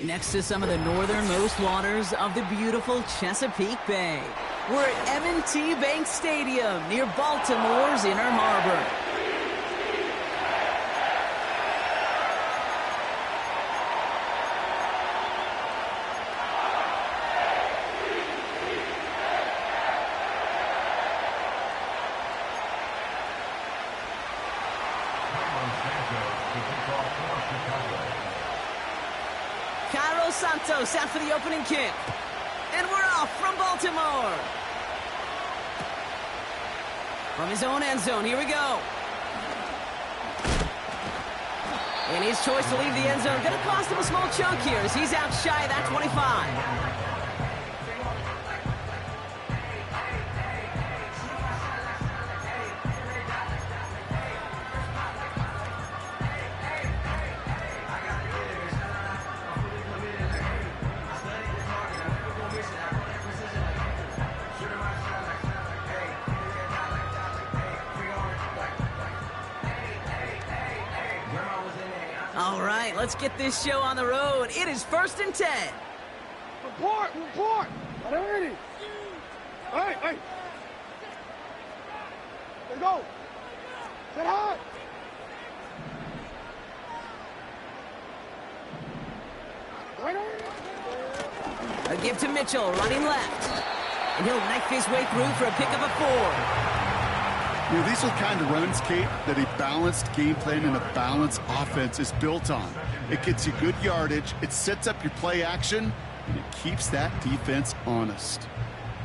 Next to some of the northernmost waters of the beautiful Chesapeake Bay. We're at M&T Bank Stadium near Baltimore's Inner Harbor. Cairo Santos out for the opening kick. And we're off from Baltimore. From his own end zone, here we go. And his choice to leave the end zone going to cost him a small chunk here as he's out shy of that 25. All right, let's get this show on the road. It is 1st and 10. Report! Ready! Hey! Let's go! Get high! A give to Mitchell, running left. And he'll knife his way through for a pickup of 4. You know, these are the kind of runs, Kate, that a balanced game plan and a balanced offense is built on. It gets you good yardage, it sets up your play action, and it keeps that defense honest.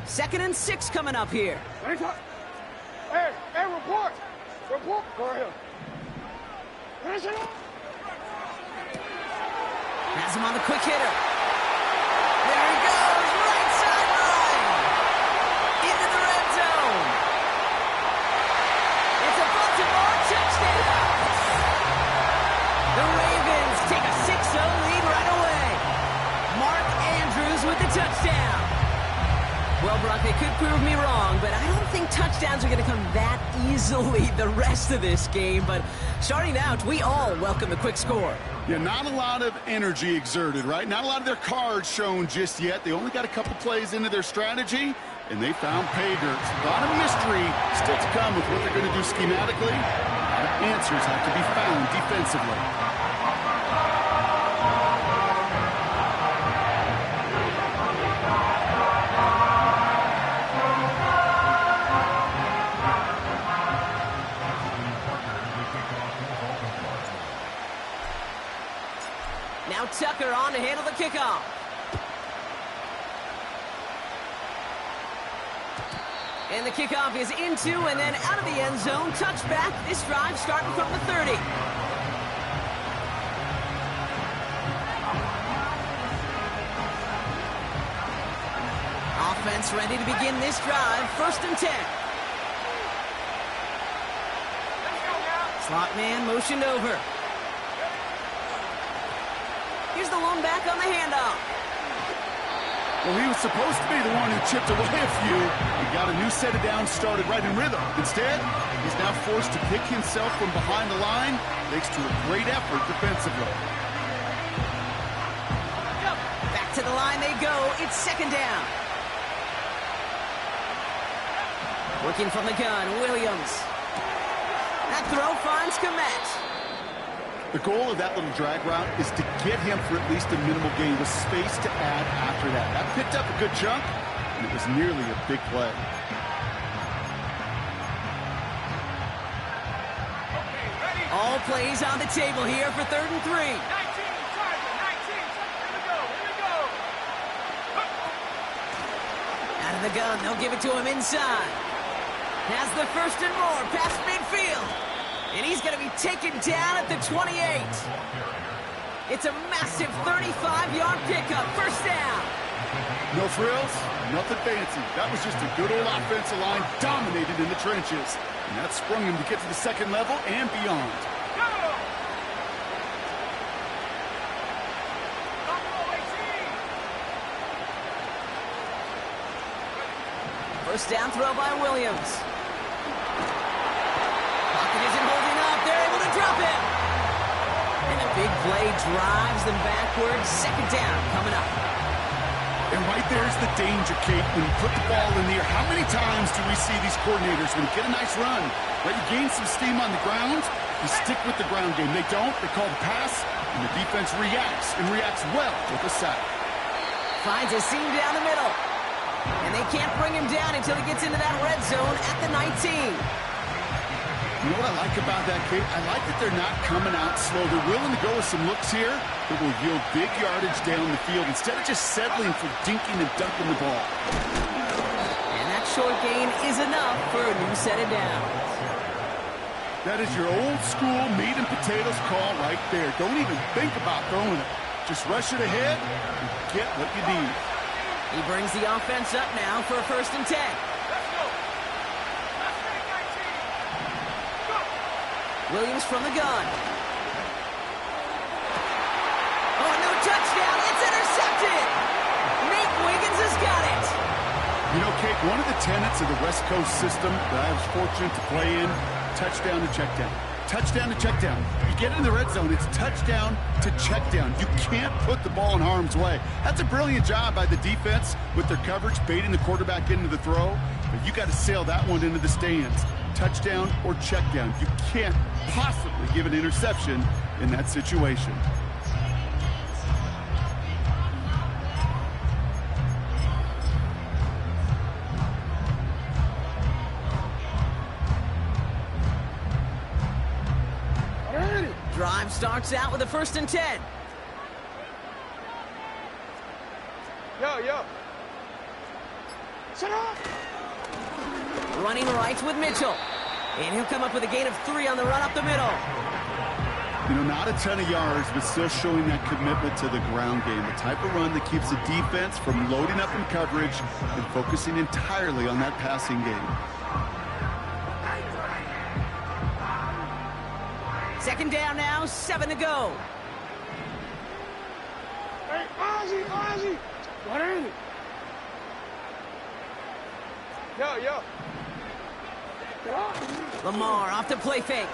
2nd and 6 coming up here. Hey, report! Go ahead. Finish it up! Has him on the quick hitter. There he goes, right sideline. Into the red zone. It's a Baltimore touchdown. The Ravens take a 6-0 lead right away. Mark Andrews with the touchdown. Well, Brock, they could prove me wrong, but I don't think touchdowns are going to come that easily the rest of this game. But starting out, we all welcome the quick score. Yeah, not a lot of energy exerted, right? Not a lot of their cards shown just yet. They only got a couple plays into their strategy, and they found pay dirt. A lot of mystery still to come with what they're going to do schematically. A lot of answers have to be found defensively. Now Tucker on to handle the kickoff. And the kickoff is into and then out of the end zone. Touchback. This drive starting from the 30. Offense ready to begin this drive. 1st and 10. Slot man motioned over. Here's the lone back on the handoff. Well, he was supposed to be the one who chipped away a few. He got a new set of downs started right in rhythm. Instead, he's now forced to pick himself from behind the line, thanks to a great effort defensively. Back to the line they go. It's 2nd down. Working from the gun, Williams. That throw finds Kmet. The goal of that little drag route is to get him for at least a minimal gain with space to add after that. That picked up a good chunk, and it was nearly a big play. All plays on the table here for 3rd and 3. 19, here we go. Out of the gun, they'll give it to him inside. Has the 1st and more past midfield. And he's going to be taken down at the 28. It's a massive 35-yard pickup. 1st down. No frills, nothing fancy. That was just a good old offensive line dominated in the trenches. And that sprung him to get to the 2nd level and beyond. First down throw by Williams. Pocket isn't holding up. They're able to drop it. And a big play drives them backwards. Second down coming up. And right there's the danger, Kate. When you put the ball in the air, how many times do we see these coordinators, when you get a nice run, right, you gain some steam on the ground, you stick with the ground game. They don't. They call the pass, and the defense reacts, and reacts well with a sack. Finds a seam down the middle. And they can't bring him down until he gets into that red zone at the 19. You know what I like about that, Kate? I like that they're not coming out slow. They're willing to go with some looks here that will yield big yardage down the field instead of just settling for dinking and dunking the ball. And that short gain is enough for a new set of downs. That is your old school meat and potatoes call right there. Don't even think about throwing it. Just rush it ahead and get what you need. He brings the offense up now for a 1st and 10. Williams from the gun. Oh, no touchdown. It's intercepted. Nate Wiggins has got it. You know, Kate, one of the tenets of the West Coast system that I was fortunate to play in, touchdown to check down. Touchdown to check down. You get in the red zone, it's touchdown to check down. You can't put the ball in harm's way. That's a brilliant job by the defense with their coverage, baiting the quarterback into the throw. But you got to sail that one into the stands. Touchdown or check down. You can't possibly give an interception in that situation. Drive starts out with a 1st and 10. Yo. Sit up. Running right with Mitchell. And he'll come up with a gain of 3 on the run up the middle. You know, not a ton of yards, but still showing that commitment to the ground game. The type of run that keeps the defense from loading up in coverage and focusing entirely on that passing game. 2nd down now, 7 to go. Hey, Ozzie. What is it? Yo. Get up. Lamar off the play fake.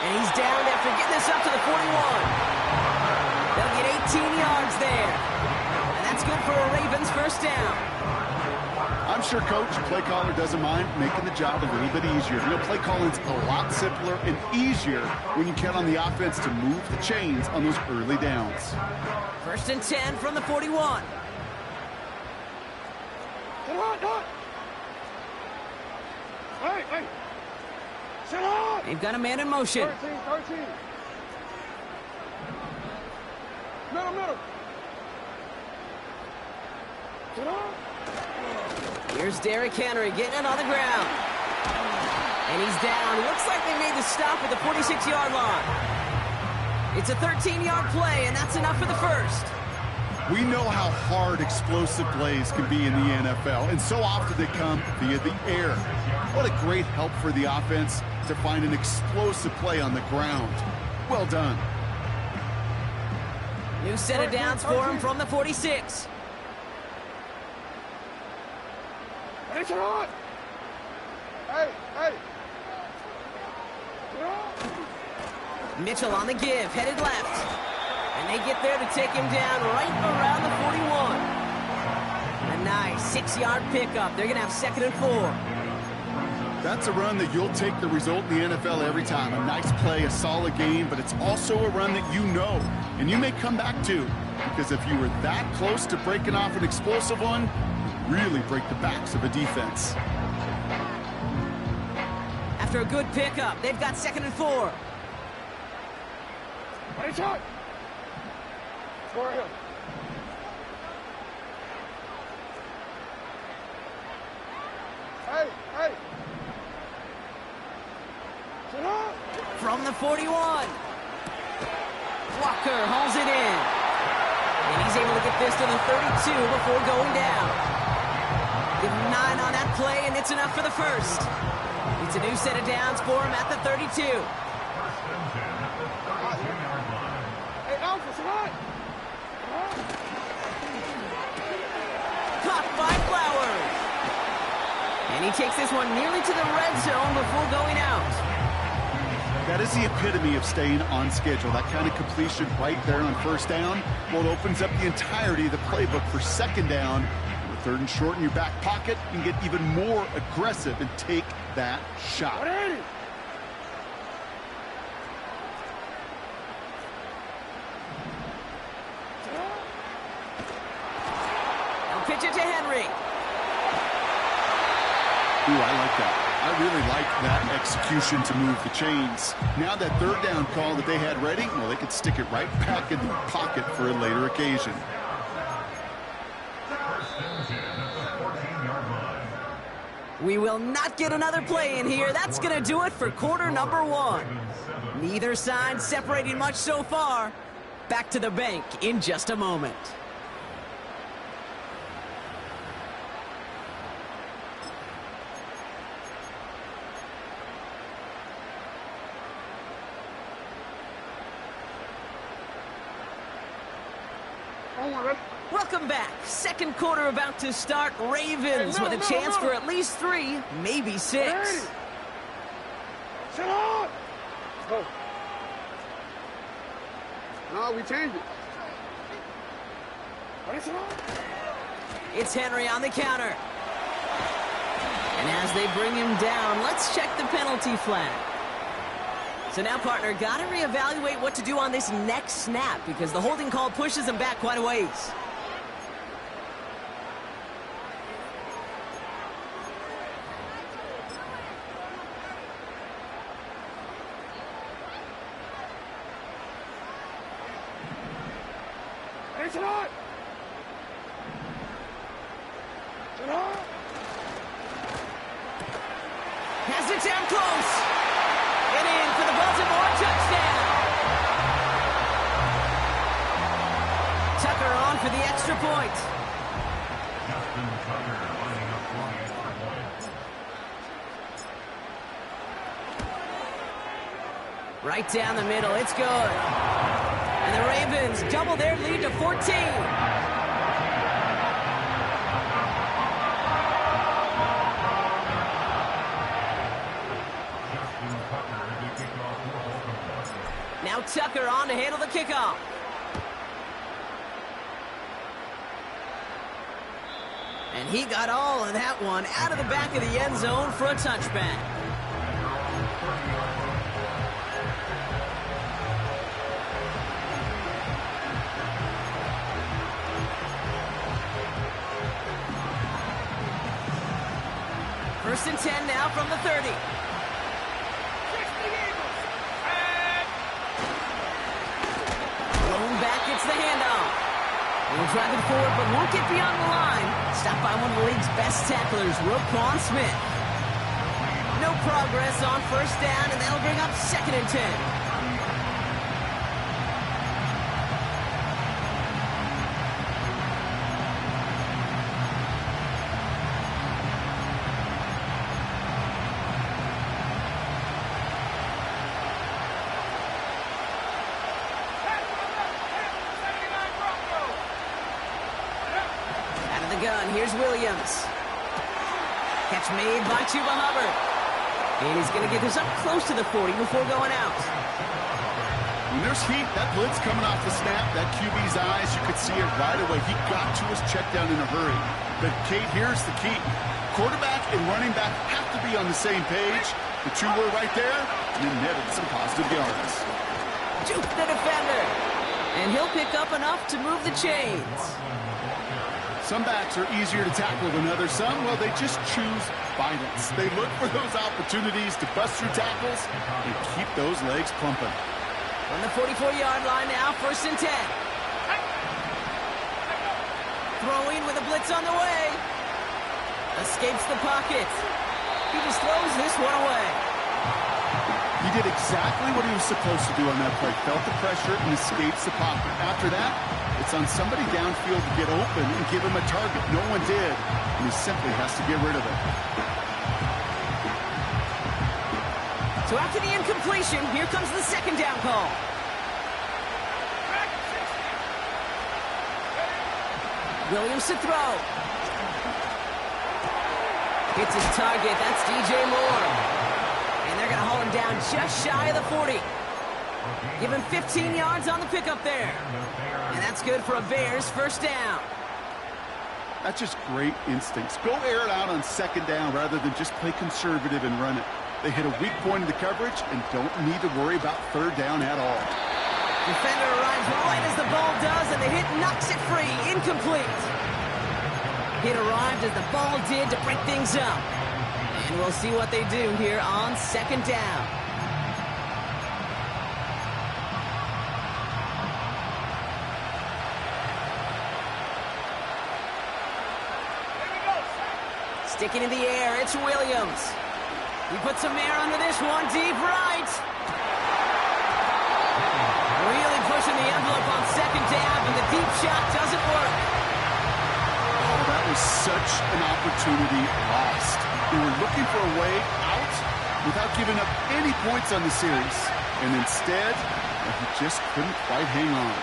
And he's down after getting this up to the 41. They'll get 18 yards there. And that's good for a Ravens 1st down. I'm sure Coach, play caller, doesn't mind making the job a little bit easier. You know, play calling's a lot simpler and easier when you count on the offense to move the chains on those early downs. 1st and 10 from the 41. Sit on. Hey. Sit on. They've got a man in motion. 13. Middle. Sit on. Here's Derrick Henry getting it on the ground. And he's down. Looks like they made the stop at the 46-yard line. It's a 13-yard play, and that's enough for the 1st. We know how hard explosive plays can be in the NFL, and so often they come via the air. What a great help for the offense to find an explosive play on the ground. Well done. New set of downs for him from the 46. Hey, sit on. Hey. Sit on. Mitchell on the give, headed left. And they get there to take him down right around the 41. A nice 6-yard pickup. They're going to have 2nd and 4. That's a run that you'll take the result in the NFL every time. A nice play, a solid game, but it's also a run that you know, and you may come back to, because if you were that close to breaking off an explosive one, you really break the backs of a defense. After a good pickup, they've got 2nd and 4. Hey, shot. For him. Hey. Sit up. From the 41. Walker hauls it in. And he's able to get this to the 32 before going down. Give him 9 on that play, and it's enough for the 1st. It's a new set of downs for him at the 32. Hey, Alpha, sit on. Caught by Flowers. And he takes this one nearly to the red zone before going out. That is the epitome of staying on schedule. That kind of completion right there on first down, well, it opens up the entirety of the playbook for second down. With third and short in your back pocket, you can get even more aggressive and take that shot. They'll pitch it to Henry. Ooh, I like that. I really like that execution to move the chains. Now that third down call that they had ready, well, they could stick it right back in the pocket for a later occasion. We will not get another play in here. That's going to do it for quarter number one. Neither side separating much so far. Back to the bank in just a moment. Welcome back. Second quarter about to start. Ravens with a chance for at least 3, maybe 6. Shut up! Go. No, we changed it. It's Henry on the counter. And as they bring him down, let's check the penalty flag. So now, partner, got to reevaluate what to do on this next snap because the holding call pushes him back quite a ways. Hey, Shalot! Shalot! Has it down close. And in for the Baltimore touchdown. Tucker on for the extra point. Justin Tucker lining up for the extra point. Right down the middle. It's good. And the Ravens double their lead to 14. Now Tucker on to handle the kickoff. And he got all of that one out of the back of the end zone for a touchback. First and 10 now from the 30. Back gets the handoff. He'll drive it forward, but won't get beyond the line. Stopped by one of the league's best tacklers, Roquan Smith. No progress on first down, and that'll bring up second and 10. Gun. Here's Williams. Catch made by Chuba Hubbard. And he's going to get this up close to the 40 before going out. When there's heat, that blitz coming off the snap, that QB's eyes, you could see it right away. He got to his check down in a hurry. But, Kate, here's the key. Quarterback and running back have to be on the same page. The two were right there, and then netted some positive yards. Juke the defender. And he'll pick up enough to move the chains. Some backs are easier to tackle than others. Some, well, they just choose violence. They look for those opportunities to bust through tackles and keep those legs pumping. On the 44-yard line now, first and 10. Throwing with a blitz on the way. Escapes the pocket. He just throws this one away. He did exactly what he was supposed to do on that play. Felt the pressure and escapes the pocket. After that, it's on somebody downfield to get open and give him a target. No one did, and he simply has to get rid of it. So after the incompletion, here comes the second down call. Williams to throw. Hits his target. That's DJ Moore. And they're going to haul him down just shy of the 40. Give him 15 yards on the pickup there. And that's good for a Bears first down. That's just great instincts. Go air it out on second down rather than just play conservative and run it. They hit a weak point in the coverage and don't need to worry about third down at all. Defender arrives right as the ball does, and the hit knocks it free. Incomplete. Hit arrived as the ball did to break things up. And we'll see what they do here on second down. Sticking in the air, it's Williams. He puts some air under this one, deep right. Really pushing the envelope on second down, and the deep shot doesn't work. Oh, that was such an opportunity lost. They were looking for a way out without giving up any points on the series. And instead, he just couldn't quite hang on.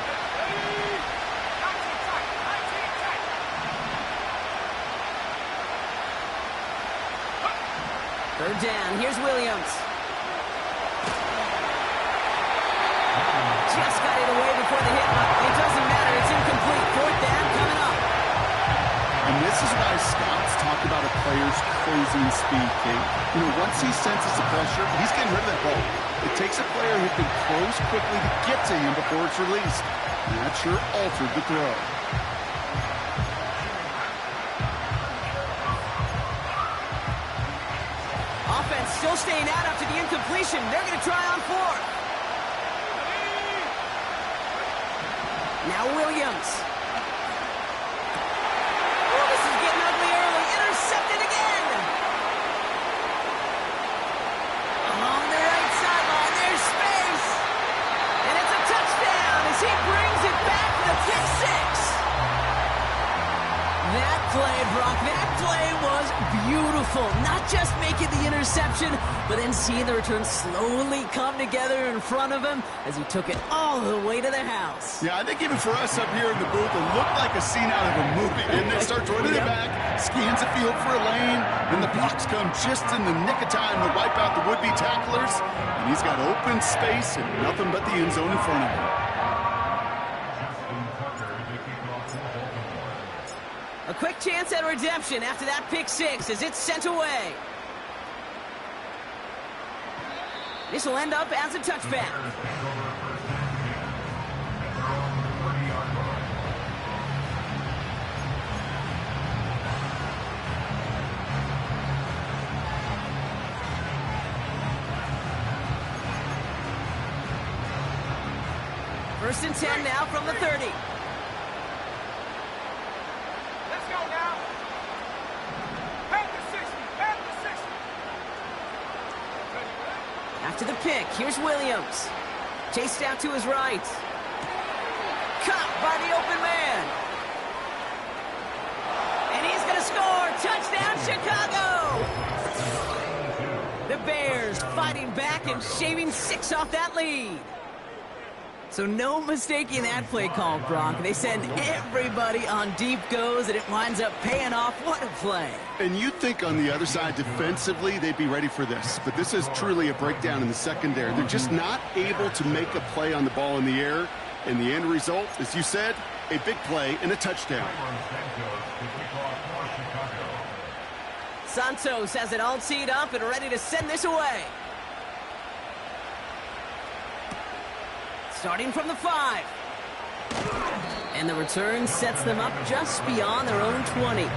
Third down, here's Williams. Just got it away before the hit. It doesn't matter, it's incomplete. Fourth down coming up. And this is why scouts talk about a player's closing speed, Kate. You know, once he senses the pressure, he's getting rid of that ball. It takes a player who can close quickly to get to him before it's released. And that sure altered the throw. Offense still staying out after the incompletion. They're going to try on fourth. Now Williams. Oh, this is getting ugly early. Intercepted again. Along the right sideline, there's space. And it's a touchdown as he brings it back for the pick six. That play, Brock, that play was beautiful. Not just making the interception, but then seeing the return slowly come together in front of him as he took it all the way to the house. Yeah, I think even for us up here in the booth, it looked like a scene out of a movie. And they start running it back, scans the field for a lane, and the blocks come just in the nick of time to wipe out the would-be tacklers. And he's got open space and nothing but the end zone in front of him. A quick chance at redemption after that pick six as it's sent away. This will end up as a touchback. First and 10 now from the 30. After the pick, here's Williams. Chased out to his right. Caught by the open man. And he's going to score. Touchdown, Chicago! The Bears fighting back and shaving 6 off that lead. So no mistaking that play call, Brock. They send everybody on deep goes, and it winds up paying off. What a play. And you'd think on the other side, defensively, they'd be ready for this. But this is truly a breakdown in the secondary. They're just not able to make a play on the ball in the air. And the end result, as you said, a big play and a touchdown. Santos has it all teed up and ready to send this away. Starting from the 5. And the return sets them up just beyond their own 20.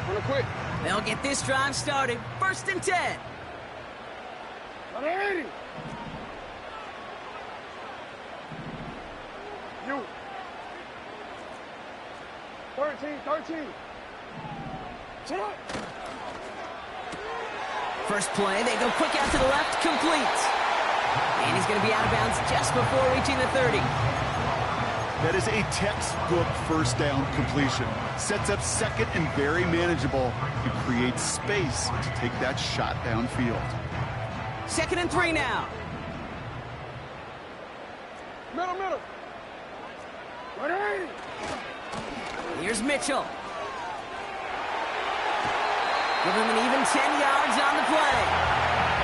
Wanna quit? They'll get this drive started. First and 10. 180. You. 13. Shut up. First play, they go quick out to the left, complete. And he's going to be out of bounds just before reaching the 30. That is a textbook first down completion. Sets up second and very manageable. It creates space to take that shot downfield. Second and 3 now. Middle, middle. 180. Here's Mitchell. Give him an even 10 yards on the play.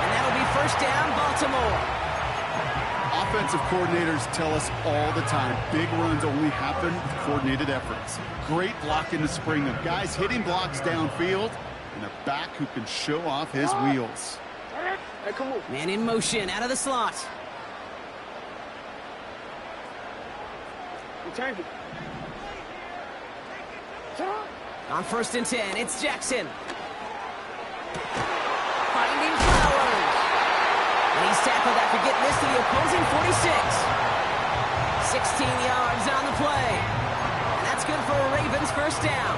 And that'll be first down, Baltimore. Offensive coordinators tell us all the time, big runs only happen with coordinated efforts. Great block in the spring of guys hitting blocks downfield and a back who can show off his wheels. Hey, come on. Man in motion, out of the slot. We change it. Shut up. On 1st and 10, it's Jackson. Finding Flowers. And he's tackled after getting this to the opposing 46. 16 yards on the play. And that's good for a Ravens first down.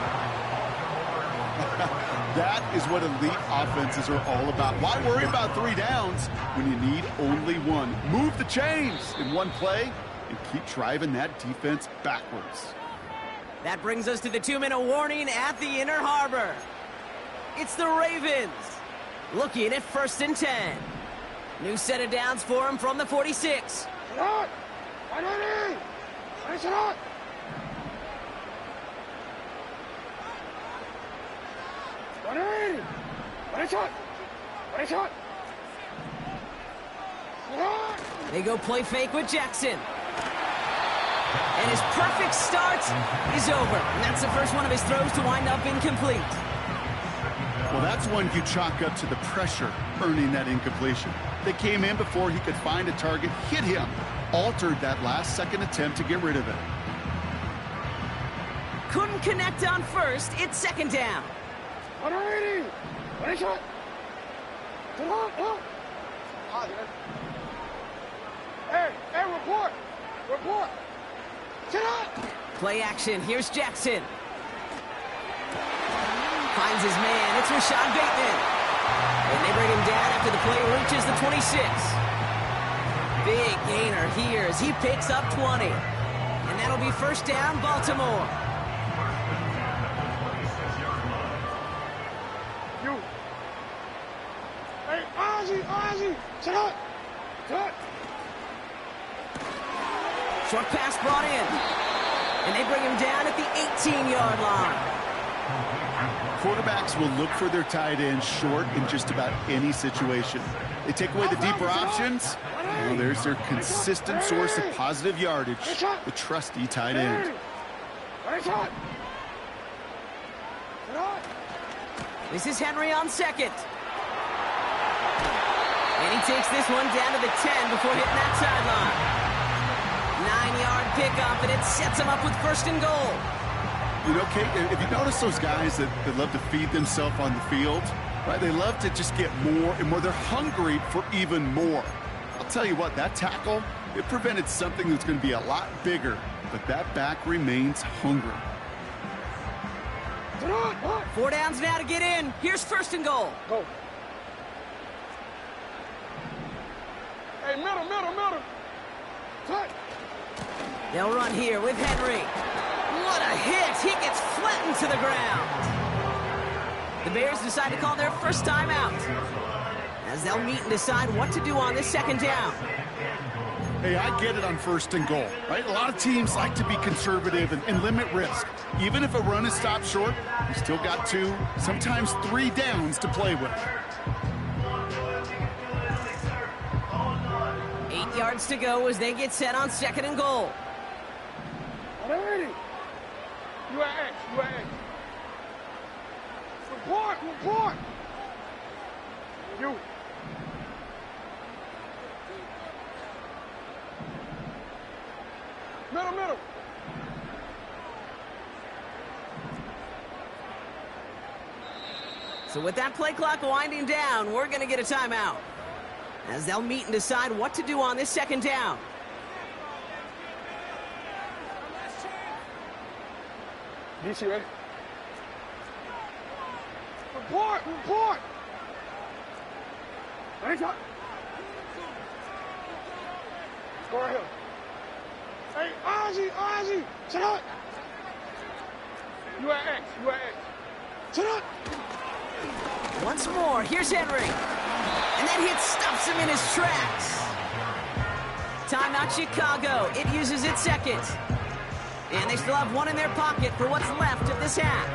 That is what elite offenses are all about. Why worry about 3 downs when you need only 1? Move the chains in one play and keep driving that defense backwards. That brings us to the 2-minute warning at the Inner Harbor. It's the Ravens looking at 1st and 10. New set of downs for him from the 46. Shut up. 180. Shut up. They go play fake with Jackson. And his perfect start is over. And that's the first one of his throws to wind up incomplete. Well, that's one you chalk up to the pressure earning that incompletion. They came in before he could find a target, hit him, altered that last-second attempt to get rid of it. Couldn't connect on first. It's 2nd down. 180. Hey, report. Report. Shut up. Play action. Here's Jackson. Finds his man. It's Rashad Bateman. And they bring him down after the play reaches the 26. Big gainer here as he picks up 20. And that'll be first down, Baltimore. You. Hey, Ozzie. Shut up. Short pass brought in. And they bring him down at the 18-yard line. Quarterbacks will look for their tight end short in just about any situation. They take away the deeper options. Well, there's their consistent source of positive yardage, the trusty tight end. This is Henry on 2nd. And he takes this one down to the 10 before hitting that sideline. 9-yard pickup, and it sets him up with 1st and goal. You know, Kate, if you notice those guys that love to feed themselves on the field, right? They love to just get more and more. They're hungry for even more. I'll tell you what, that tackle, it prevented something that's going to be a lot bigger, but that back remains hungry. 4 downs now to get in. Here's 1st and goal. Go. Hey, middle. Cut. They'll run here with Henry. What a hit! He gets flattened to the ground. The Bears decide to call their first timeout as they'll meet and decide what to do on this 2nd down. Hey, I get it on 1st and goal, right? A lot of teams like to be conservative and limit risk. Even if a run is stopped short, you still got 2, sometimes 3 downs to play with. 8 yards to go as they get set on 2nd and goal. 180. You at X. Report. You. Middle. So with that play clock winding down, we're going to get a timeout as they'll meet and decide what to do on this 2nd down. DC, ready? Report. Hands up. Go right here. Hey, Ozzie. Shut up. You at X. Shut up. Once more, here's Henry. And that hit stops him in his tracks. timeout, Chicago. It uses its second. And they still have one in their pocket for what's left of this half.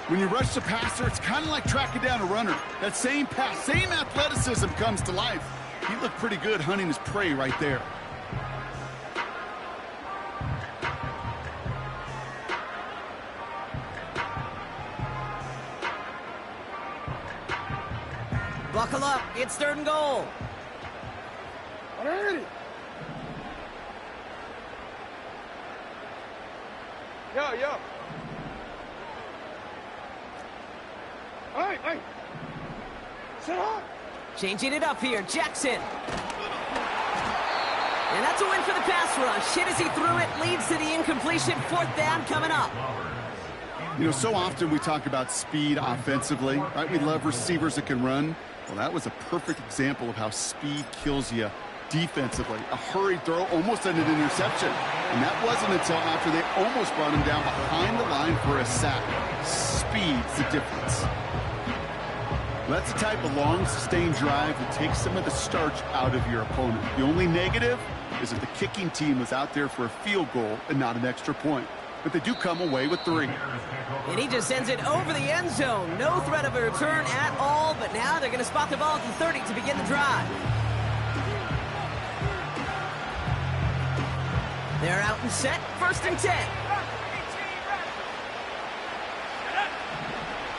When you rush the passer, it's kind of like tracking down a runner. That same pass, same athleticism comes to life. He looked pretty good hunting his prey right there. Buckle up. It's 3rd and goal. Ready? Yo. Hey. Sit up. Changing it up here. Jackson. And that's a win for the pass rush. Hit as he threw it. Leads to the incompletion. 4th down coming up. You know, so often we talk about speed offensively, right? We love receivers that can run. Well, that was a perfect example of how speed kills you defensively. A hurried throw almost ended an interception. And that wasn't until after they almost brought him down behind the line for a sack. Speed's the difference. That's the type of long, sustained drive that takes some of the starch out of your opponent. The only negative is that the kicking team was out there for a field goal and not an extra point. But they do come away with 3. And he just sends it over the end zone. No threat of a return at all, but now they're going to spot the ball at the 30 to begin the drive. They're out and set. 1st and 10.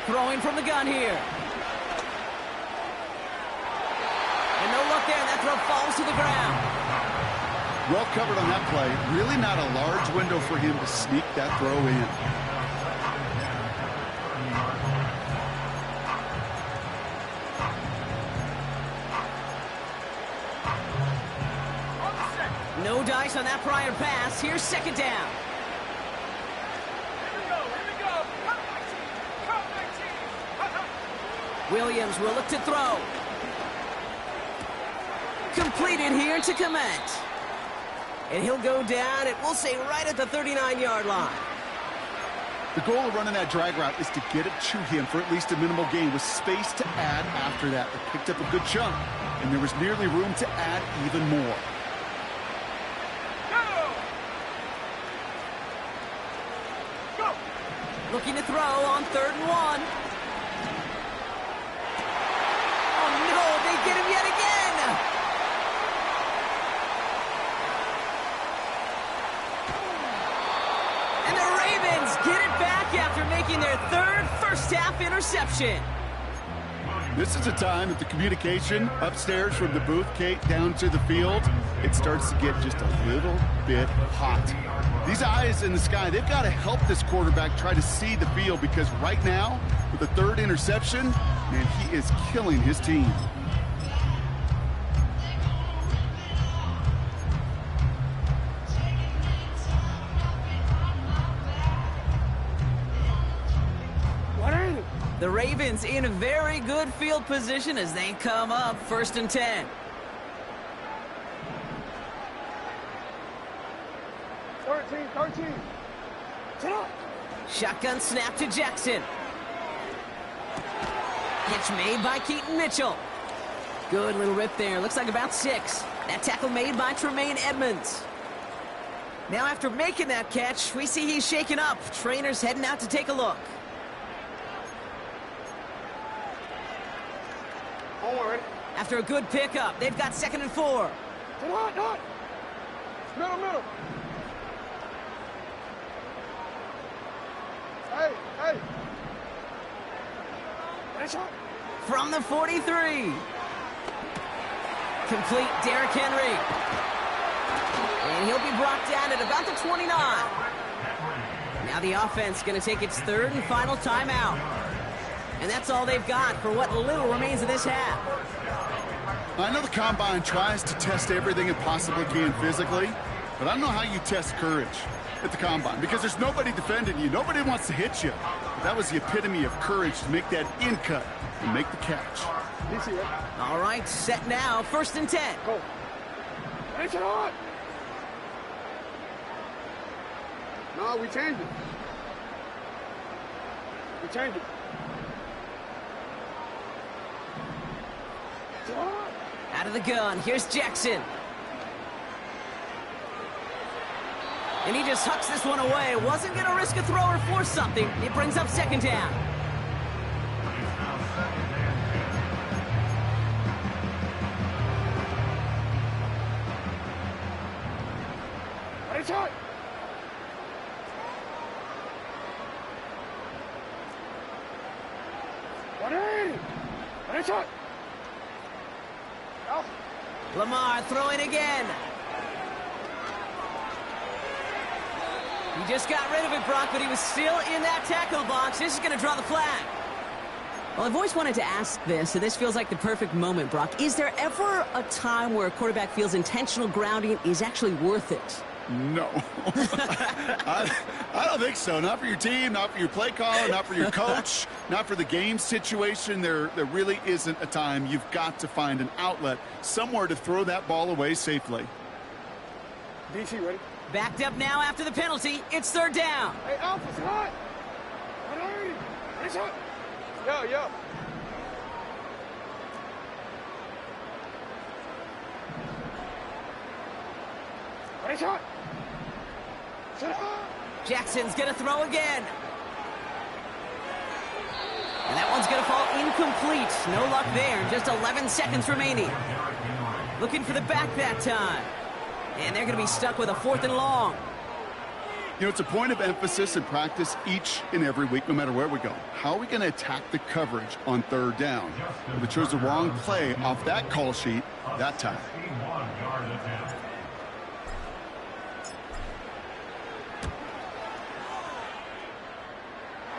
Throwing from the gun here. And no look there. That throw falls to the ground. Well covered on that play. Really not a large window for him to sneak that throw in. No dice on that prior pass. Here's 2nd down. Williams will look to throw. Completed here to Kmet. And he'll go down, and we'll say right at the 39-yard line. The goal of running that drag route is to get it to him for at least a minimal gain with space to add after that. They picked up a good chunk, and there was nearly room to add even more. Go! Looking to throw on 3rd and 1. Oh, no, they get him yet again. And the Ravens get it back after making their 3rd first-half interception. This is a time that the communication upstairs from the booth, Kate, down to the field, it starts to get just a little bit hot. These eyes in the sky, they've got to help this quarterback try to see the field because right now, with the 3rd interception, man, he is killing his team. The Ravens in a very good field position as they come up 1st and 10. 13. Sit up. Shotgun snap to Jackson. Catch made by Keaton Mitchell. Good little rip there. Looks like about 6. That tackle made by Tremaine Edmonds. Now after making that catch, we see he's shaken up. Trainer's heading out to take a look. After a good pickup, they've got 2nd and 4. Not. Middle. Hey. Nice shot. From the 43. Complete Derrick Henry. And he'll be brought down at about the 29. Now the offense going to take its 3rd and final timeout. And that's all they've got for what little remains of this half. I know the Combine tries to test everything it possibly can physically, but I don't know how you test courage at the Combine because there's nobody defending you. Nobody wants to hit you. But that was the epitome of courage to make that in cut and make the catch. All right, set now. 1st and 10. Go. Finish it on. No, we changed it. Out of the gun. Here's Jackson. And he just hucks this one away. Wasn't going to risk a throw or force something. It brings up second down. It's now second and 10. Ready, shot. Ready, shot. Out. Lamar throwing again. He just got rid of it, Brock, but he was still in that tackle box. This is going to draw the flag. Well, I've always wanted to ask this, and this feels like the perfect moment, Brock. Is there ever a time where a quarterback feels intentional grounding is actually worth it? No. I don't think so. Not for your team, not for your play caller, not for your coach, not for the game situation. There really isn't a time. You've got to find an outlet, somewhere to throw that ball away safely. DC, ready? Backed up now after the penalty. It's third down. Hey, Alpha's hot. Ready, shot. Yo. Ready, shot. Set up. Jackson's going to throw again. And that one's going to fall incomplete. No luck there. Just 11 seconds remaining. Looking for the back that time. And they're going to be stuck with a 4th and long. You know, it's a point of emphasis in practice each and every week, no matter where we go. How are we going to attack the coverage on third down? We chose the wrong play off that call sheet that time. 61-yard attempt.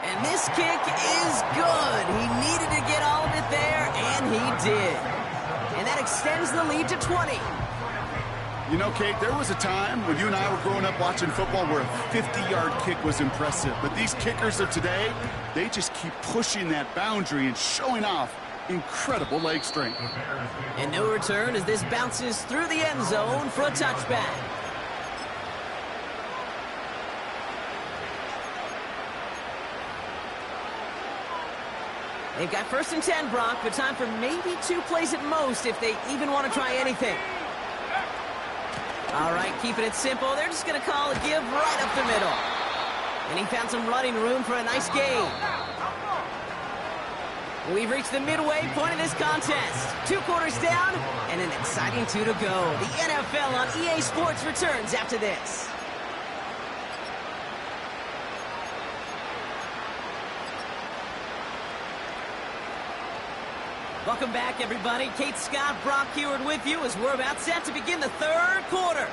And this kick is good. He needed to get all of it there, and he did. And that extends the lead to 20. You know, Kate, there was a time when you and I were growing up watching football where a 50-yard kick was impressive. But these kickers of today, they just keep pushing that boundary and showing off incredible leg strength. And no return as this bounces through the end zone for a touchback. They've got 1st and 10, Brock, but time for maybe 2 plays at most if they even want to try anything. All right, keeping it simple. They're just going to call a give right up the middle. And he found some running room for a nice gain. We've reached the midway point of this contest. 2 quarters down and an exciting 2 to go. The NFL on EA Sports returns after this. Welcome back, everybody. Kate Scott, Brock Huard with you as we're about set to begin the 3rd quarter.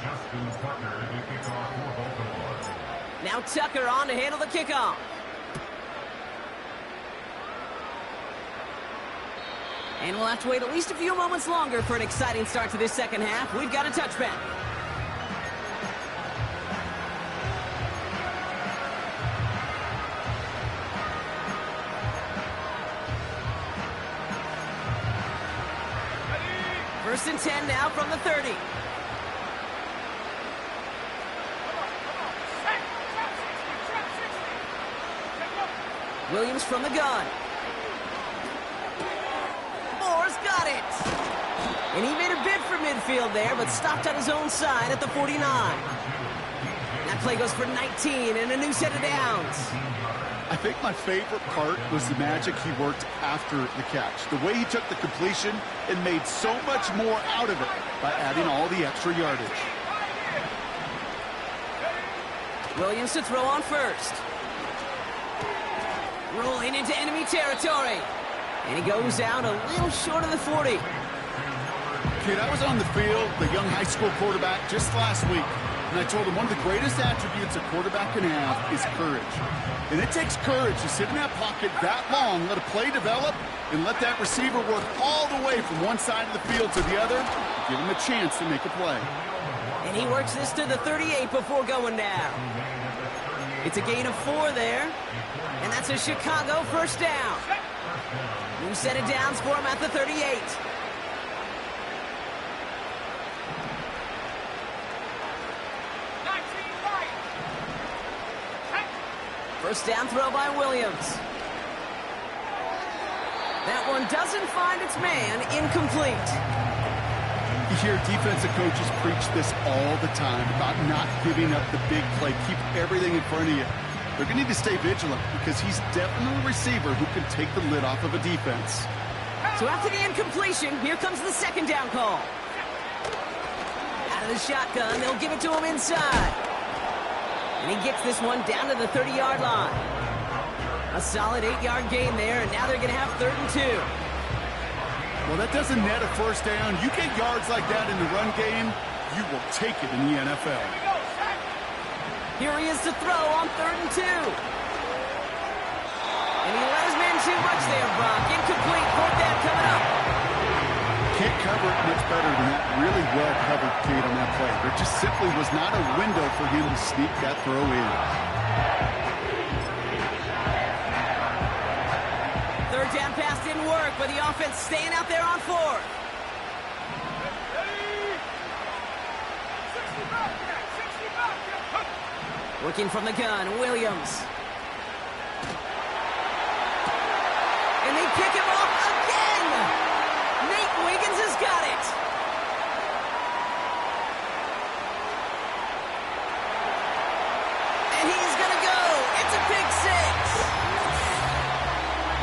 Justin Tucker to kick off for Baltimore. Now Tucker on to handle the kickoff. And we'll have to wait at least a few moments longer for an exciting start to this second half. We've got a touchback. First and 10 now from the 30. Williams from the gun. Moore's got it. And he made a bid for midfield there, but stopped on his own side at the 49. That play goes for 19 and a new set of downs. I think my favorite part was the magic he worked after the catch. The way he took the completion and made so much more out of it by adding all the extra yardage. Williams to throw on first. Rolling into enemy territory. And he goes down a little short of the 40. Kid, I was on the field, the young high school quarterback, just last week. And I told him one of the greatest attributes a quarterback can have is courage. And it takes courage to sit in that pocket that long, let a play develop, and let that receiver work all the way from one side of the field to the other, give him a chance to make a play. And he works this to the 38 before going down. It's a gain of 4 there. And that's a Chicago first down. New set of downs for him at the 38. First down throw by Williams. That one doesn't find its man. Incomplete. You hear defensive coaches preach this all the time about not giving up the big play. Keep everything in front of you. They're going to need to stay vigilant because he's definitely a receiver who can take the lid off of a defense. So after the incompletion, here comes the second down call. Out of the shotgun, they'll give it to him inside. And he gets this one down to the 30-yard line. A solid 8-yard gain there, and now they're going to have 3rd and 2. Well, that doesn't net a first down. You get yards like that in the run game, you will take it in the NFL. Here he is to throw on 3rd and 2. And he let his man too much there, Brock. Incomplete. 4th down coming up. Can't cover it much better than that. Really well covered, Kate, on that play. There just simply was not a window for him to sneak that throw in. 3rd down pass didn't work, but the offense staying out there on 4th. Working from the gun, Williams. And they pick him off again! Nate Wiggins has got it! And he's gonna go! It's a pick 6!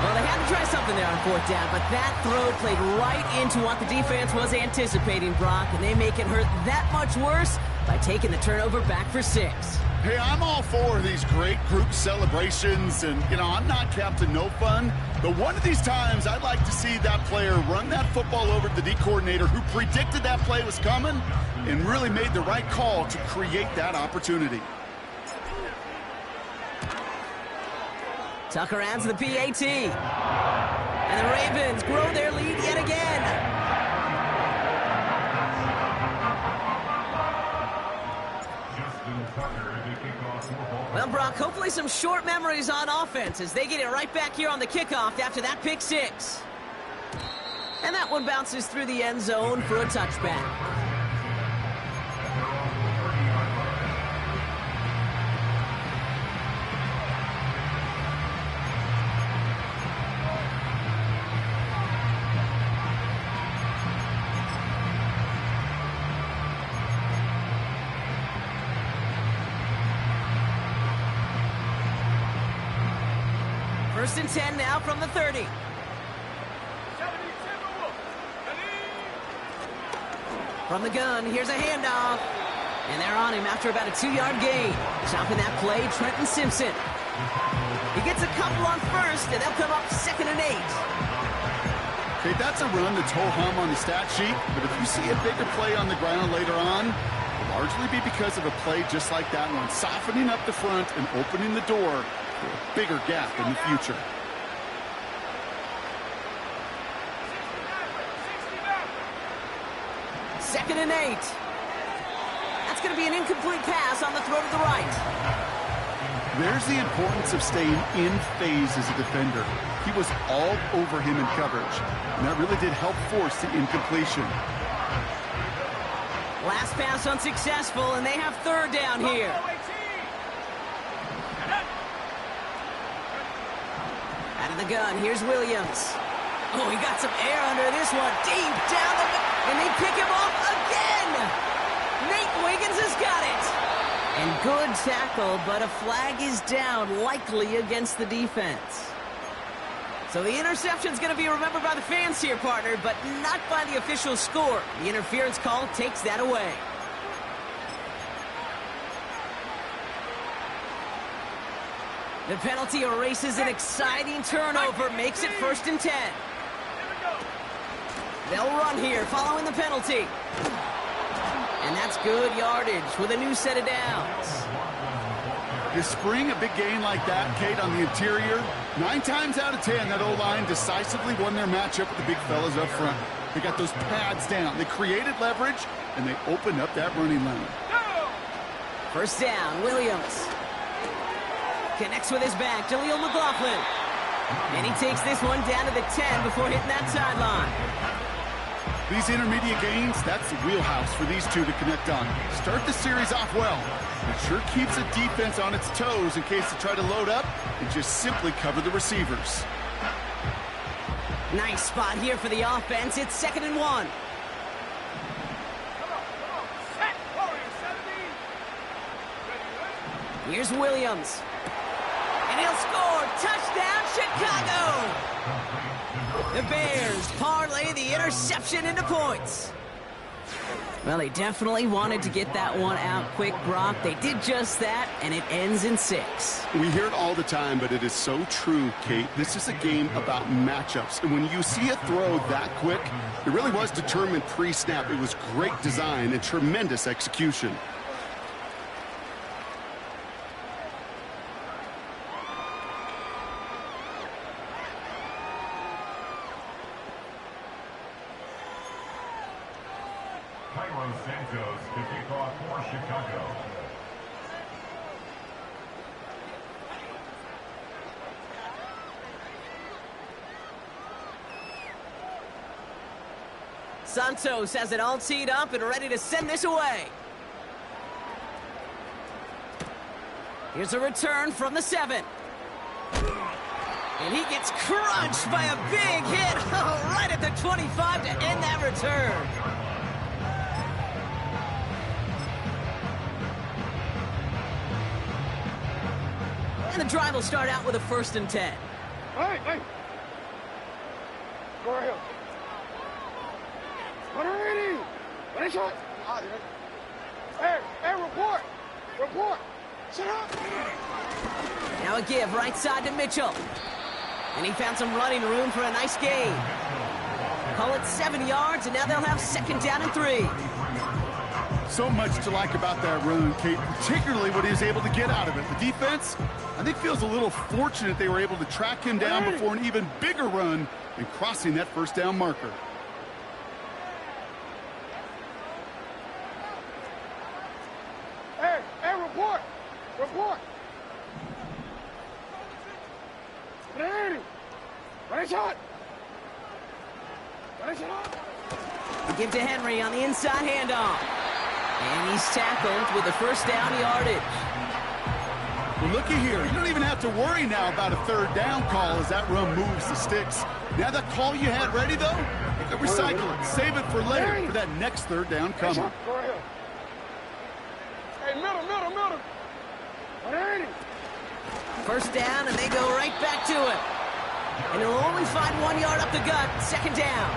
Well, they had to try something there on 4th down, but that throw played right into what the defense was anticipating, Brock, and they make it hurt that much worse by taking the turnover back for 6. Hey, I'm all for these great group celebrations, and, you know, I'm not Captain No Fun, but one of these times I'd like to see that player run that football over to the D coordinator who predicted that play was coming and really made the right call to create that opportunity. Tucker adds the PAT. And the Ravens grow their lead yet again. Well, Brock, hopefully some short memories on offense as they get it right back here on the kickoff after that pick 6. And that one bounces through the end zone for a touchback. First and 10 now from the 30. From the gun, here's a handoff. And they're on him after about a 2-yard gain. Chopping that play, Trenton Simpson. He gets a couple on first, and they'll come up 2nd and 8. Okay, that's a run that's ho-hum on the stat sheet, but if you see a bigger play on the ground later on, it'll largely be because of a play just like that one, softening up the front and opening the door for a bigger gap in the future. Second and 8. That's going to be an incomplete pass on the throw to the right. There's the importance of staying in phase as a defender. He was all over him in coverage, and that really did help force the incompletion. Last pass unsuccessful, and they have 3rd down here. Out of the gun, here's Williams. Oh, he got some air under this one. Deep down the... And they pick him off again! Nate Wiggins has got it! And good tackle, but a flag is down, likely against the defense. So the interception's going to be remembered by the fans here, partner, but not by the official score. The interference call takes that away. The penalty erases an exciting turnover, makes it 1st and 10. They'll run here following the penalty. And that's good yardage with a new set of downs. You spring a big gain like that, Kate, on the interior, 9 times out of 10, that O-line decisively won their matchup with the big fellas up front. They got those pads down. They created leverage, and they opened up that running lane. First down, Williams. Connects with his back, Jaleel McLaughlin. And he takes this one down to the 10 before hitting that sideline. These intermediate gains, that's the wheelhouse for these two to connect on. Start the series off well. It sure keeps the defense on its toes in case they try to load up and just simply cover the receivers. Nice spot here for the offense. It's 2nd and 1. Here's Williams. And he'll score. Touchdown, Chicago! The Bears parlay the interception into points. Well, they definitely wanted to get that one out quick, Brock. They did just that, and it ends in 6. We hear it all the time, but it is so true, Kate. This is a game about matchups. And when you see a throw that quick, it really was determined pre-snap. It was great design and tremendous execution. Cairo Santos to kick off for Chicago. Santos has it all teed up and ready to send this away. Here's a return from the 7. And he gets crunched by a big hit right at the 25 to end that return. And the drive will start out with a 1st and 10. Hey! Go ahead. What are you? What is it? Hey, report! Sit up! Now a give right side to Mitchell. And he found some running room for a nice gain. Call it 7 yards, and now they'll have 2nd down and 3. So much to like about that run, Kate, particularly what he was able to get out of it. The defense, I think, feels a little fortunate they were able to track him down before an even bigger run and crossing that 1st down marker. Hey, report! They give to Henry on the inside handoff. And he's tackled with a 1st down yardage. Well, looky here. You don't even have to worry now about a 3rd down call as that run moves the sticks. Now that call you had ready, though, you can recycle it. Save it for later for that next 3rd down coming. Go ahead. Hey, middle. 180. 1st down, and they go right back to it. And he'll only find 1 yard up the gut. 2nd down.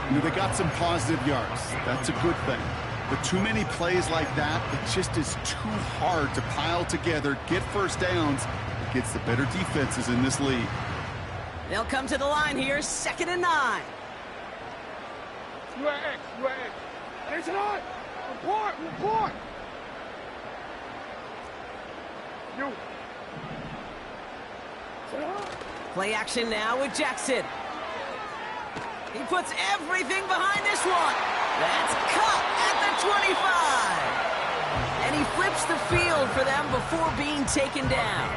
You know, they got some positive yards. That's a good thing. But too many plays like that, it just is too hard to pile together, get 1st downs against the better defenses in this league. They'll come to the line here, 2nd and 9. UAX. It's on. Report. You. Play action now with Jackson. He puts everything behind this one. That's cut at the 25. And he flips the field for them before being taken down.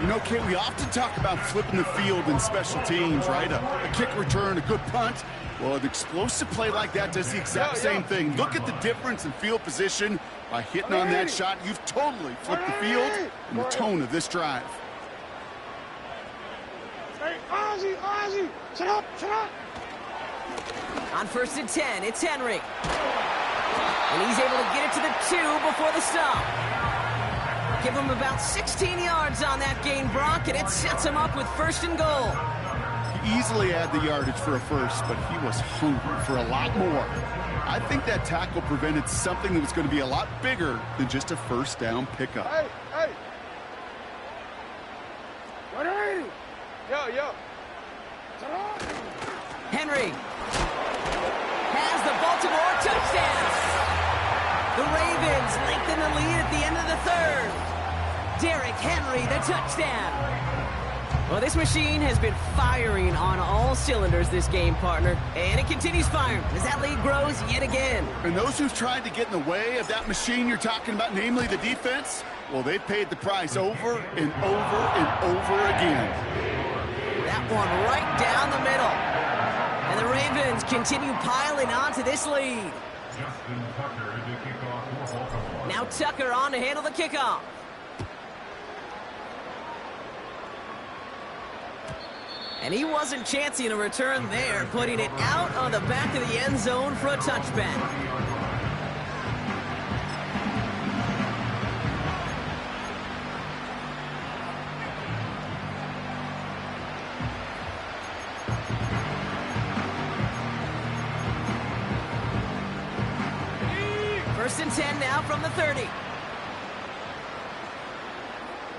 You know, Kate, we often talk about flipping the field in special teams, right? A kick return, a good punt. Well, an explosive play like that does the exact same thing. Look at the difference in field position. By hitting on that shot, you've totally flipped the field and the tone of this drive. Hey, Ozzie! Shut up! On 1st and 10, it's Henry. And he's able to get it to the 2 before the stop. Give him about 16 yards on that gain, Brock, and it sets him up with 1st and goal. He easily had the yardage for a 1st, but he was hungry for a lot more. I think that tackle prevented something that was going to be a lot bigger than just a 1st down pickup. Hey! 180! Yo! Henry has the Baltimore touchdown. The Ravens lengthen the lead at the end of the 3rd. Derrick Henry, the touchdown. Well, this machine has been firing on all cylinders this game, partner. And it continues firing as that lead grows yet again. And those who've tried to get in the way of that machine you're talking about, namely the defense, well, they've paid the price over and over and over again. That one right down the middle. And the Ravens continue piling onto this lead. Justin Tucker to kick off for Baltimore. Now Tucker on to handle the kickoff. And he wasn't chancing a return there, putting it out on the back of the end zone for a touchback. First and 10 now from the 30.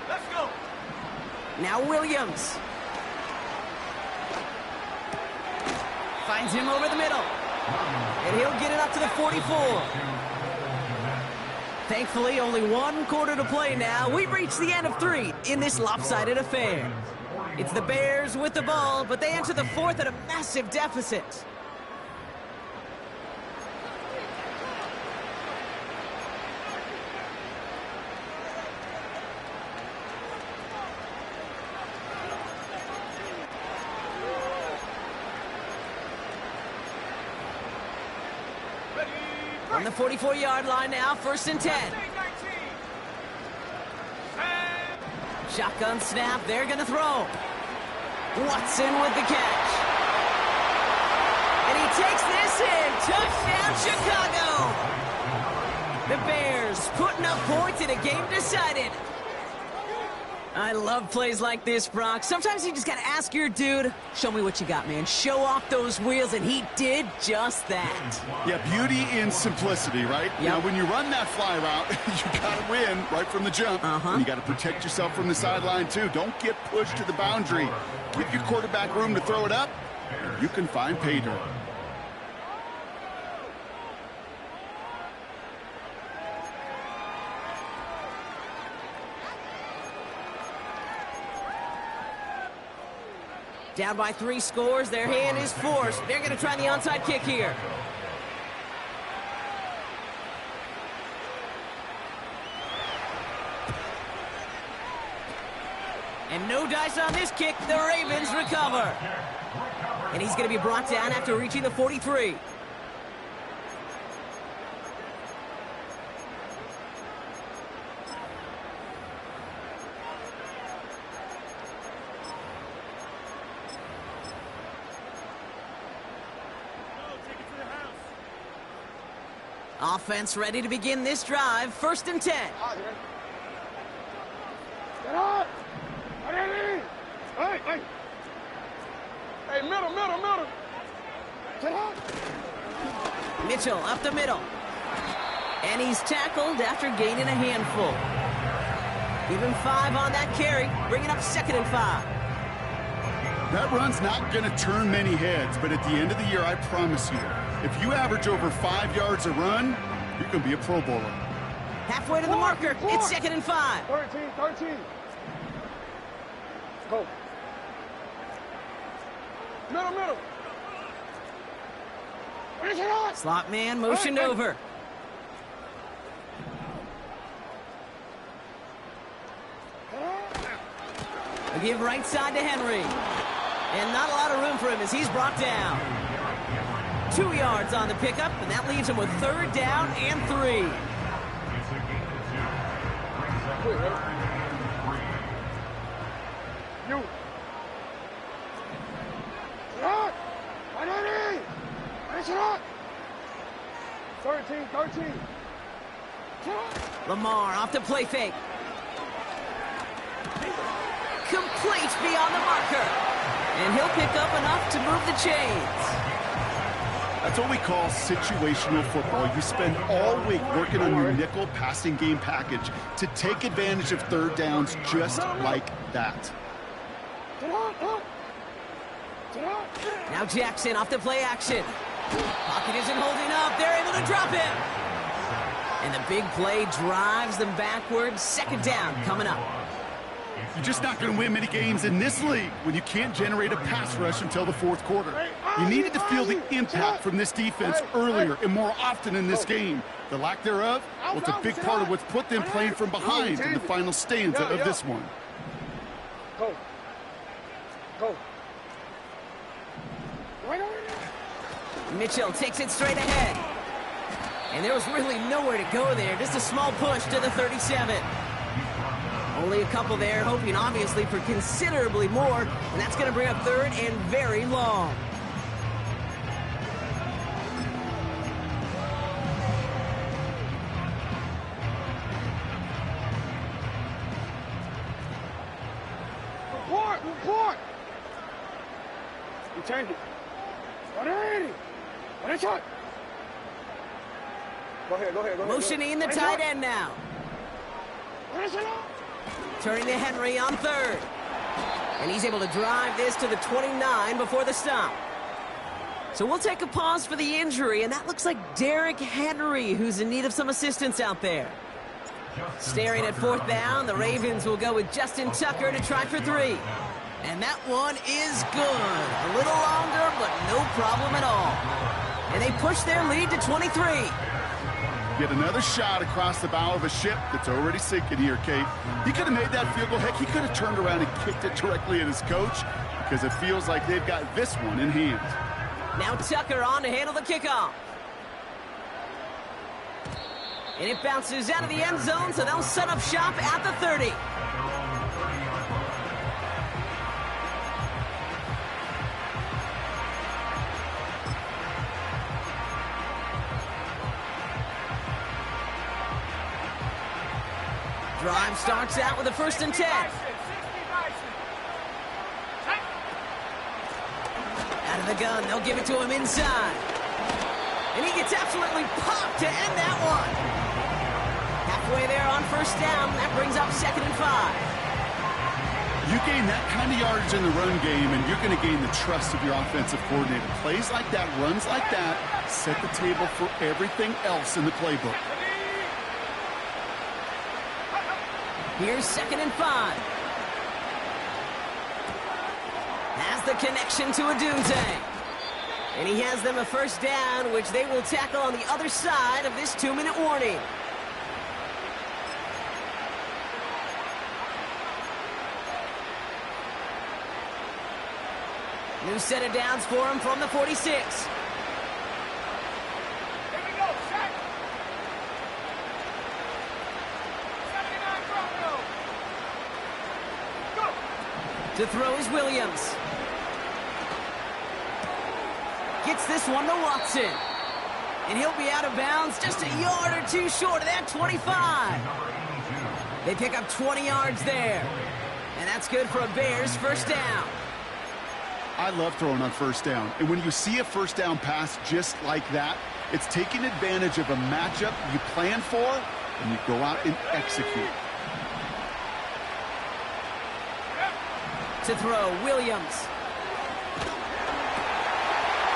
Let's go. Now Williams. Finds him over the middle. And he'll get it up to the 44. Thankfully, only one quarter to play now. We've reached the end of 3 in this lopsided affair. It's the Bears with the ball, but they enter the 4th at a massive deficit. On the 44-yard line now, first and 10. Shotgun snap, they're going to throw. Watson with the catch. And he takes this in. Touchdown, Chicago. The Bears putting up points in a game decided. I love plays like this, Brock. Sometimes you just got to ask your dude, show me what you got, man. Show off those wheels, and he did just that. Yeah, beauty in simplicity, right? Yep. Now, when you run that fly route, you got to win right from the jump. And you got to protect yourself from the sideline, too. Don't get pushed to the boundary. Give your quarterback room to throw it up. You can find pay dirt. Down by 3 scores, their hand is forced. They're going to try the onside kick here. And no dice on this kick. The Ravens recover. And he's going to be brought down after reaching the 43. Offense ready to begin this drive. First and 10. Get up. Hey, hey. Hey, middle. Get up. Mitchell up the middle. And he's tackled after gaining a handful. Give him 5 on that carry. Bringing up 2nd and 5. That run's not going to turn many heads, but at the end of the year, I promise you, if you average over 5 yards a run, you can be a Pro Bowler. Halfway to the marker. It's 2nd and 5. 13. Go. Middle. Slot man motioned over. A give right side to Henry. And not a lot of room for him as he's brought down. 2 yards on the pickup, and that leaves him with 3rd down and 3. You. 13. Lamar off the play fake. Complete beyond the marker. And he'll pick up enough to move the chains. That's what we call situational football. You spend all week working on your nickel passing game package to take advantage of 3rd downs just like that. Now Jackson off the play action. Pocket isn't holding up. They're able to drop him. And the big play drives them backwards. 2nd down coming up. You're just not going to win many games in this league when you can't generate a pass rush until the 4th quarter. You needed to feel the impact from this defense earlier and more often in this game. The lack thereof, well, it's a big part of what's put them playing from behind in the final stanza of this one. Go. Mitchell takes it straight ahead. And there was really nowhere to go there. Just a small push to the 37. Only a couple there, hoping obviously for considerably more, and that's going to bring up third and very long. Report! Intended. Ready! Ready, shot! Go ahead. Motioning the tight end now. Turning to Henry on third. And he's able to drive this to the 29 before the stop. So we'll take a pause for the injury, and that looks like Derrick Henry, who's in need of some assistance out there. Staring at fourth down, the Ravens will go with Justin Tucker to try for 3. And that one is good. A little longer, but no problem at all. And they push their lead to 23. Get another shot across the bow of a ship that's already sinking here, Kate. He could have made that field goal. Heck, he could have turned around and kicked it directly at his coach because it feels like they've got this one in hand. Now Tucker on to handle the kickoff. And it bounces out of the end zone, so they'll set up shop at the 30. Drive starts out with a 1st and 10. Out of the gun, they'll give it to him inside. And he gets absolutely popped to end that one. Halfway there on 1st down, that brings up 2nd and 5. You gain that kind of yardage in the run game, and you're going to gain the trust of your offensive coordinator. Plays like that, runs like that, set the table for everything else in the playbook. Here's 2nd and 5. Has the connection to Odunze. And he has them a 1st down, which they will tackle on the other side of this 2-minute warning. New set of downs for him from the 46. To throw is Williams. Gets this one to Watson. And he'll be out of bounds just a yard or 2 short of that 25. They pick up 20 yards there. And that's good for a Bears 1st down. I love throwing on 1st down. And when you see a 1st down pass just like that, it's taking advantage of a matchup you plan for, and you go out and execute. To throw, Williams.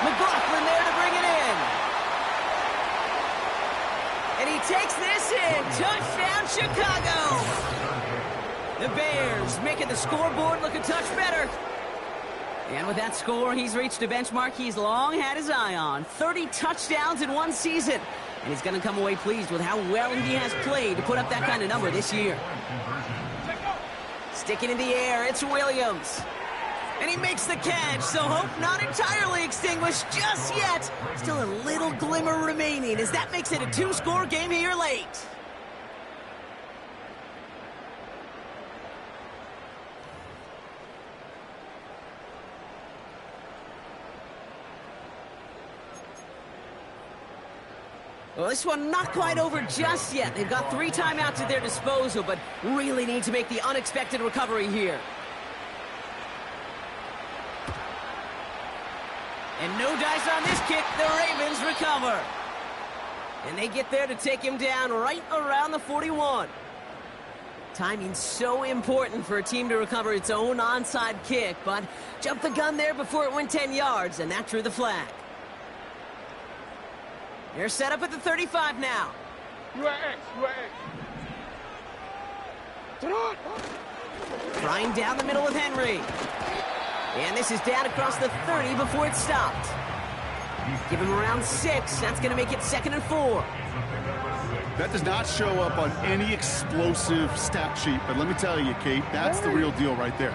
McLaughlin there to bring it in. And he takes this in. Touchdown, Chicago. The Bears making the scoreboard look a touch better. And with that score, he's reached a benchmark he's long had his eye on. 30 touchdowns in one season. And he's going to come away pleased with how well he has played to put up that kind of number this year. Sticking in the air, it's Williams. And he makes the catch, so hope not entirely extinguished just yet. Still a little glimmer remaining as that makes it a 2-score game here late. Well, this one not quite over just yet. They've got 3 timeouts at their disposal, but really need to make the unexpected recovery here. And no dice on this kick. The Ravens recover. And they get there to take him down right around the 41. Timing's so important for a team to recover its own onside kick, but jumped the gun there before it went 10 yards, and that drew the flag. They're set up at the 35 now. UAX. Flying down the middle with Henry. And this is down across the 30 before it's stopped. Give him around 6. That's going to make it 2nd and 4. That does not show up on any explosive stat sheet, but let me tell you, Kate, that's the real deal right there.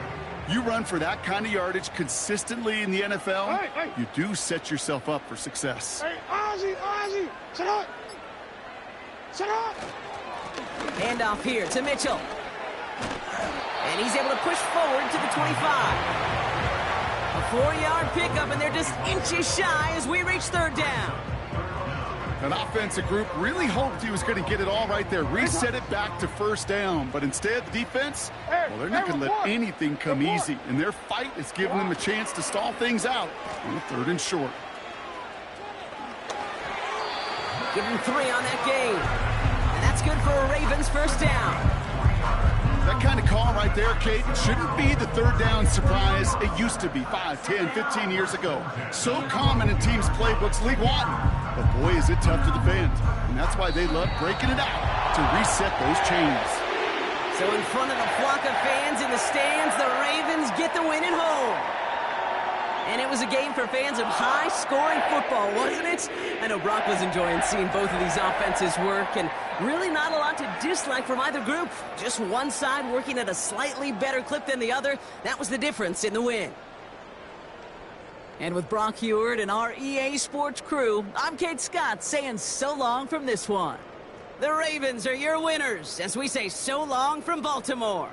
You run for that kind of yardage consistently in the NFL, you do set yourself up for success. Hey, Ozzie, sit up. Handoff here to Mitchell. And he's able to push forward to the 25. A 4-yard pickup, and they're just inches shy as we reach third down. An offensive group really hoped he was going to get it all right there, reset it back to first down. But instead, the defense, well, they're not going to let anything come easy. And their fight is giving them a chance to stall things out on a 3rd and short. Give him 3 on that game. And that's good for a Ravens first down. That kind of call right there, Kate, shouldn't be the 3rd down surprise it used to be 5, 10, 15 years ago. So common in teams' playbooks league-wide. But boy, is it tough to defend. And that's why they love breaking it out to reset those chains. So in front of the flock of fans in the stands, the Ravens get the win at home. And it was a game for fans of high-scoring football, wasn't it? I know Brock was enjoying seeing both of these offenses work, and really not a lot to dislike from either group. Just one side working at a slightly better clip than the other. That was the difference in the win. And with Brock Huard and our EA Sports crew, I'm Kate Scott saying so long from this one. The Ravens are your winners as we say so long from Baltimore.